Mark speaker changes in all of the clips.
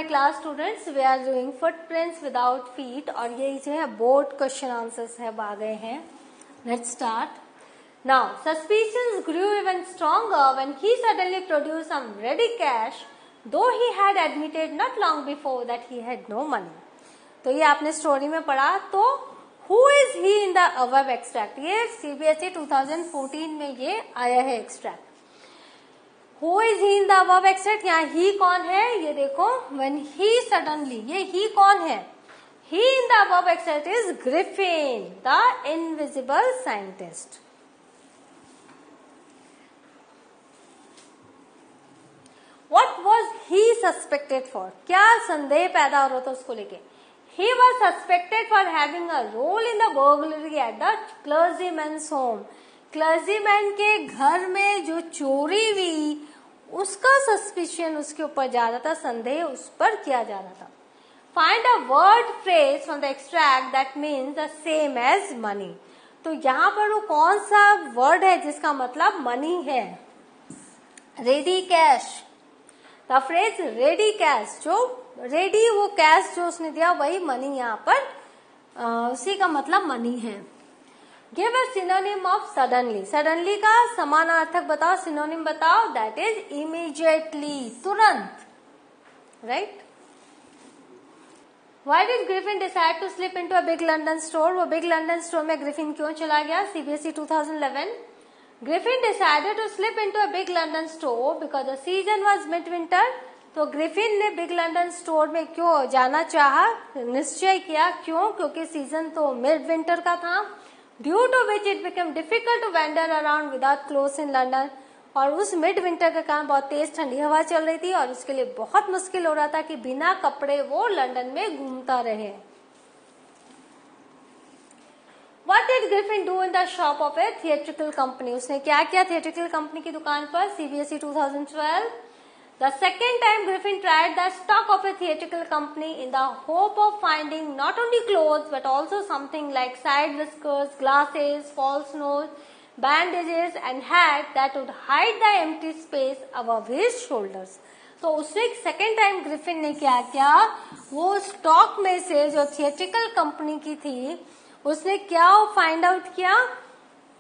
Speaker 1: Class students, we are doing footprints without feet और ये जो है बोर्ड क्वेश्चन आंसर्स है आ गए हैं. Let's start. Now, suspicions grew even stronger when he suddenly produced some ready cash, though he had admitted not long before that he had no money. तो ये आपने स्टोरी में पढ़ा. तो who is he in the above extract? ये CBSE 2014 में ये आया है extract. Who is he in the above extract? यहाँ he कौन है ये देखो. When he suddenly, ये he कौन है? He in the above extract is Griffin, the invisible scientist. What was he suspected for? क्या संदेह पैदा हो रहा था उसको लेके? He was suspected for having a role in the burglary at the clergyman's home. Clergyman के घर में जो चोरी हुई उसका सस्पिशन उसके ऊपर जा रहा था, संदेह उस पर किया जा रहा था. Find a word phrase from the extract that means the same as money. तो यहाँ पर वो कौन सा वर्ड है जिसका मतलब मनी है? Ready cash. The phrase ready cash, जो रेडी वो कैश जो उसने दिया वही मनी यहाँ पर उसी का मतलब मनी है. Give a synonym of suddenly. Suddenly का समानार्थक बताओ, सिनोनिम बताओ. दैट इज इमीडिएटली, तुरंत. Right. Why did Griffin decide to slip into a big London store? वो बिग लंदन स्टोर में ग्रिफिन क्यों चला गया? CBSE 2011. Griffin decided to slip into a big London store because the season was midwinter. तो Griffin ने big London store में क्यों जाना चाहा, निश्चय किया. क्यों? क्योंकि सीजन तो मिड विंटर का था. Due to which it become difficult to wander around without clothes in London. और उस मिड विंटर के कारण बहुत तेज ठंडी हवा चल रही थी और उसके लिए बहुत मुश्किल हो रहा था कि बिना कपड़े वो लंदन में घूमता रहे. What did Griffin do in the shop of a theatrical company? उसने क्या किया थिएट्रिकल कंपनी की दुकान पर? CBSE 2012. The second time Griffin tried the stock of a theatrical company in the hope of finding not only clothes but also something like side whiskers, glasses, false nose, bandages and hat that would hide the empty space above his shoulders. तो उसने second time Griffin ने क्या किया, वो stock में से जो theatrical company की थी उसने क्या फाइंड आउट किया?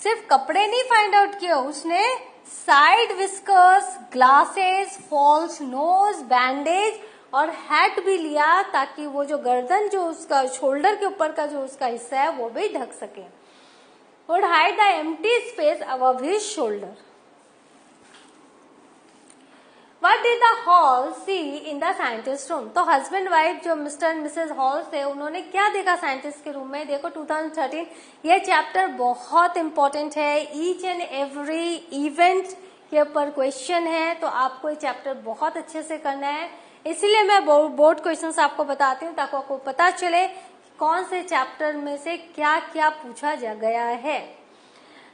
Speaker 1: सिर्फ कपड़े नहीं फाइंड आउट किया, उसने side whiskers, glasses, false nose, bandage और हैट भी लिया ताकि वो जो गर्दन जो उसका शोल्डर के ऊपर का जो उसका हिस्सा है वो भी ढक सके. Would hide the empty space above his shoulder. What did the Hall see in the scientist room? तो हस्बैंड वाइफ जो मिस्टर एंड मिसेस हॉल थे उन्होंने क्या देखा साइंटिस्ट के रूम में? देखो 2013 ये चैप्टर बहुत इंपॉर्टेंट है. ईच एंड एवरी इवेंट के ऊपर क्वेश्चन है तो आपको ये चैप्टर बहुत अच्छे से करना है. इसीलिए मैं बोर्ड क्वेश्चंस आपको बताती हूँ ताकि आपको पता चले कौन से चैप्टर में से क्या क्या पूछा गया है.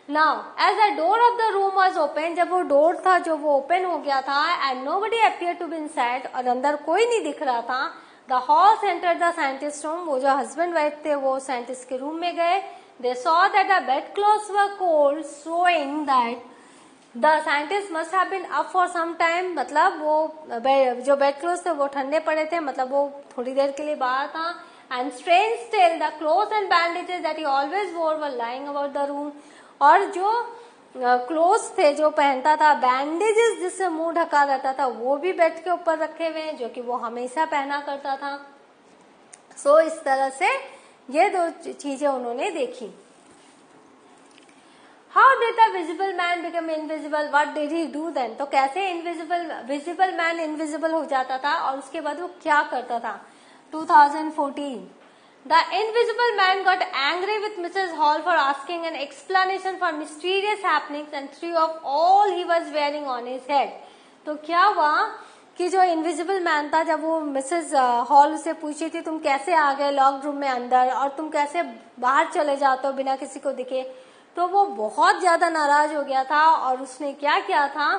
Speaker 1: Now, as the door of the room was open, जब वो डोर था जो वो ओपन हो गया था and nobody appeared to be inside और अंदर कोई नहीं दिख रहा था, the horse entered the scientist room. वो जो हस्बैंड वाइफ थे वो साइंटिस्ट के रूम में गए. They saw that the bedclothes were cold, showing that the scientist must have been up for some time. मतलब वो जो bedclothes थे वो ठंडे पड़े थे, मतलब वो थोड़ी देर के लिए बाहर था. And strange still, the clothes and bandages that he always wore were lying about the room. और जो क्लोथ्स थे जो पहनता था, बैंडेजेस जिससे मुंह ढका रहता था वो भी बेड के ऊपर रखे हुए हैं जो कि वो हमेशा पहना करता था. सो इस तरह से ये दो चीजें उन्होंने देखी. How did the visible man become invisible? What did he do then? तो कैसे विजिबल मैन इनविजिबल हो जाता था और उसके बाद वो क्या करता था? 2014. The invisible man got angry with Mrs. Hall for asking an explanation for mysterious happenings and threw off all he was wearing on his head. तो क्या हुआ कि जो इनविजिबल मैन था जब वो मिसेस हॉल से पूछी थी तुम कैसे आ गए लॉक्ड रूम में अंदर और तुम कैसे बाहर चले जाते हो बिना किसी को दिखे, तो वो बहुत ज्यादा नाराज हो गया था और उसने क्या किया था,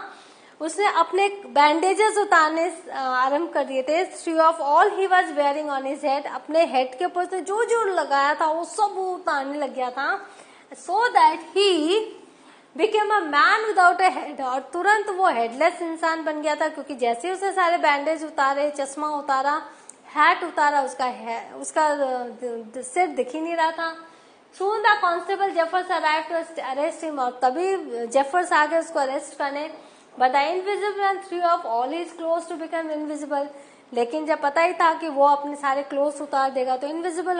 Speaker 1: उसने अपने बैंडेजेस उतारने आरंभ कर दिए थे. Three of all he was wearing on his head. अपने हेड के ऊपर जो जो लगाया था वो सब वो उतारने लग गया था. So that he became a man without a head, और तुरंत वो हेडलेस इंसान बन गया था, क्योंकि जैसे उसने सारे बैंडेज उतारे, चश्मा उतारा, हैट उतारा, उसका सिर दिख ही नहीं रहा था। Soon the constable Jeffers arrived to arrest him, और तभी जेफर्स आ गए उसको अरेस्ट करने। But the invisible man threw off all his clothes to become invisible. लेकिन जब पता ही था कि वो अपने सारे क्लोथ्स उतार देगा तो इनविजिबल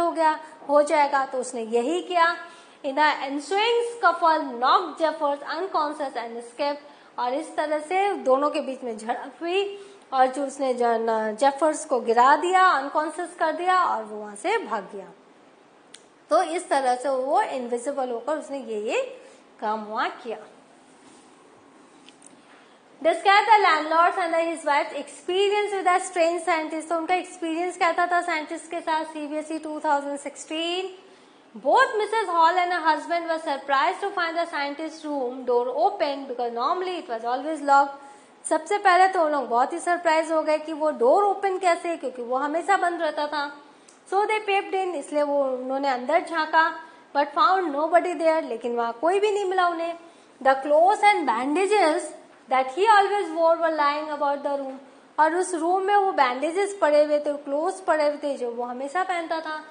Speaker 1: हो जाएगा, तो उसने यही किया। In the ensuing scuffle, knocked Jeffers unconscious and escaped, और इस तरह से दोनों के बीच में झड़प हुई, और जो उसने जेफर्स को गिरा दिया, अनकॉन्शियस कर दिया, और वो वहां से भाग गया। तो इस तरह से वो इनविजिबल होकर उसने ये काम हुआ किया। Describe the landlords and his wife's experience with a strange scientist. तो उनका एक्सपीरियंस कैसा था साइंटिस्ट के साथ? CBSE 2016. Both Mrs. Hall and her husband were surprised to find the scientist's room door open because normally it was always locked. सबसे पहले तो उन लोग बहुत ही सरप्राइज हो गए कि वो डोर ओपन कैसे, क्योंकि वो हमेशा बंद रहता था। So they peeped in, इसलिए वो उन्होंने अंदर झांका, but found nobody there, लेकिन वहाँ कोई भी नहीं मिला उन्हें। The clothes and bandages that he always wore were lying about the room, और उस रूम में वो बैंडेजेस पड़े हुए थे, क्लोथ्स पड़े हुए थे जो वो हमेशा पहनता था।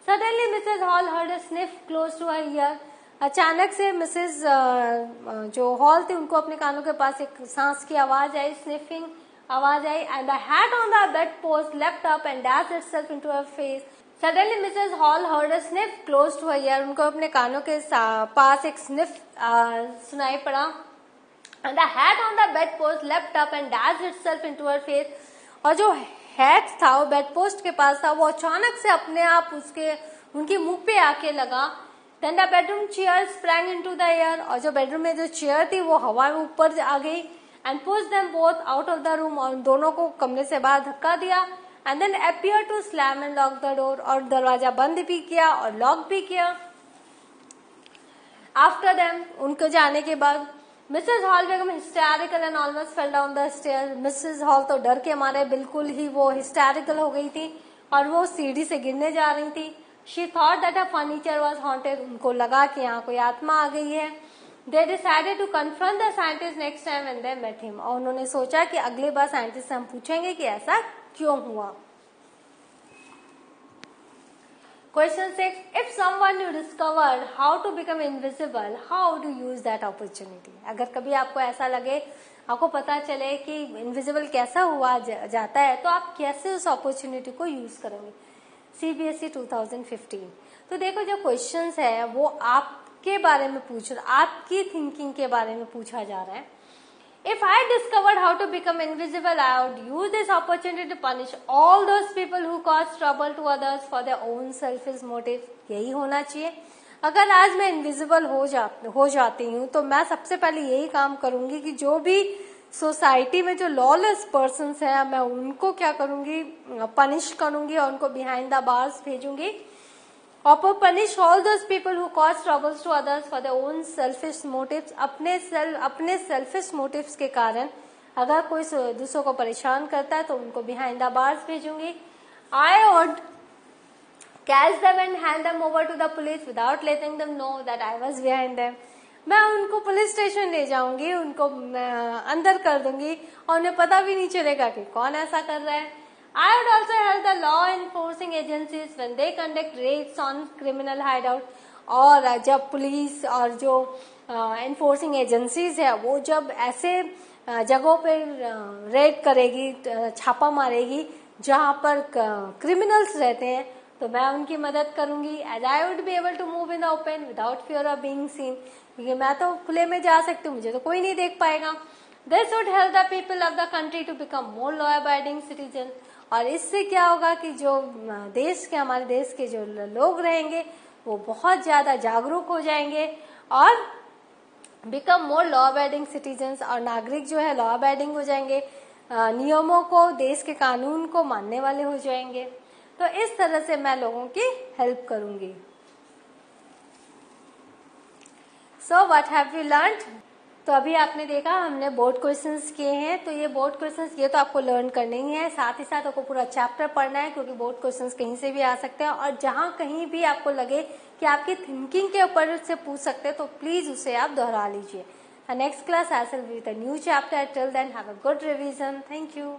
Speaker 1: Suddenly Mrs. Hall heard a sniff close to her ear. अचानक से मिसेज जो हॉल थे उनको अपने कानों के पास एक सांस की आवाज आई, स्निफिंग आवाज आई, and the hat on the bed post left up and dashed itself into her face. Suddenly Mrs Hall heard a sniff close to her ear, उनको अपने कानों के पास एक स्निफ सुनाई पड़ा, and the hat on the bed post left up and dashed itself into her face, और जो हैट था वो बेड पोस्ट के पास था, वो अचानक से अपने आप उनके मुंह पे आके लगा। Then the bedroom chair sprang into the air, और जो बेडरूम में जो चेयर थी वो हवा में ऊपर आ गई, and pushed them both out of the room, और दोनों को कमरे से बाहर धक्का दिया, and then appeared to slam and lock the door, और दरवाजा बंद भी किया और लॉक भी किया। After them, उनको जाने के बाद Mrs. Hall became hysterical and almost fell down the stairs. Mrs. Hall तो डर के मारे बिल्कुल ही वो hysterical हो गई थी और वो सीढ़ी से गिरने जा रही थी। She thought that her furniture was haunted. उनको लगा कि यहाँ कोई आत्मा आ गई है। They decided to confront the scientist next time when they met him. और उन्होंने सोचा कि अगली बार साइंटिस्ट से हम पूछेंगे कि ऐसा क्यों हुआ। Question 6. If someone you discovered how to become invisible, how do you use that opportunity? अगर कभी आपको ऐसा लगे, आपको पता चले कि इनविजिबल कैसा हुआ जाता है, तो आप कैसे उस अपॉर्चुनिटी को यूज करेंगे? CBSE 2015। तो देखो जो क्वेश्चंस है वो आपके बारे में आपकी थिंकिंग के बारे में पूछा जा रहा है। If I discovered how to become invisible, I would use this opportunity to punish all those people who cause trouble to others for their own selfish motive. यही होना चाहिए। अगर आज मैं इनविजिबल हो जाती हूँ तो मैं सबसे पहले यही काम करूंगी कि जो भी सोसाइटी में जो लॉलेस पर्सन्स हैं मैं उनको क्या करूंगी, पनिश करूंगी और उनको बिहाइंड द बार्स भेजूंगी। और punish all those people who cause troubles to others for their own selfish motives. अपने सेल्फिश मोटिव्स के कारण अगर कोई दूसरों को परेशान करता है तो उनको बिहाइंड द बार्स भेजूंगी। I would catch them and hand them over to the police without letting them know that I was behind them. मैं उनको पुलिस स्टेशन ले जाऊंगी, उनको अंदर कर दूंगी और उन्हें पता भी नहीं चलेगा कि कौन ऐसा कर रहा है। I would also help the law enforcing agencies when they conduct raids on criminal hideout। और जब पुलिस और जो enforcing agencies है वो जब ऐसे जगहों पे रेड करेगी, छापा मारेगी जहां पर क्रिमिनल्स रहते हैं, तो मैं उनकी मदद करूंगी। As I would be able to move in the open without fear of being seen, क्योंकि मैं तो खुले में जा सकती हूँ, मुझे तो कोई नहीं देख पाएगा। This would help the people of the country to become more law-abiding citizens। और इससे क्या होगा कि जो हमारे देश के जो लोग रहेंगे वो बहुत ज्यादा जागरूक हो जाएंगे और become more law abiding citizens, और नागरिक जो है लॉ अबाइडिंग हो जाएंगे, नियमों को, देश के कानून को मानने वाले हो जाएंगे। तो इस तरह से मैं लोगों की हेल्प करूंगी। So what have we learned? तो अभी आपने देखा हमने बोर्ड क्वेश्चंस किए हैं, तो ये बोर्ड क्वेश्चंस ये तो आपको लर्न करने ही है, साथ ही साथ आपको पूरा चैप्टर पढ़ना है, क्योंकि बोर्ड क्वेश्चंस कहीं से भी आ सकते हैं, और जहां कहीं भी आपको लगे कि आपकी थिंकिंग के ऊपर से पूछ सकते हैं तो प्लीज उसे आप दोहरा लीजिए। Next class I will be with a new chapter. Till then have a good revision. Thank you.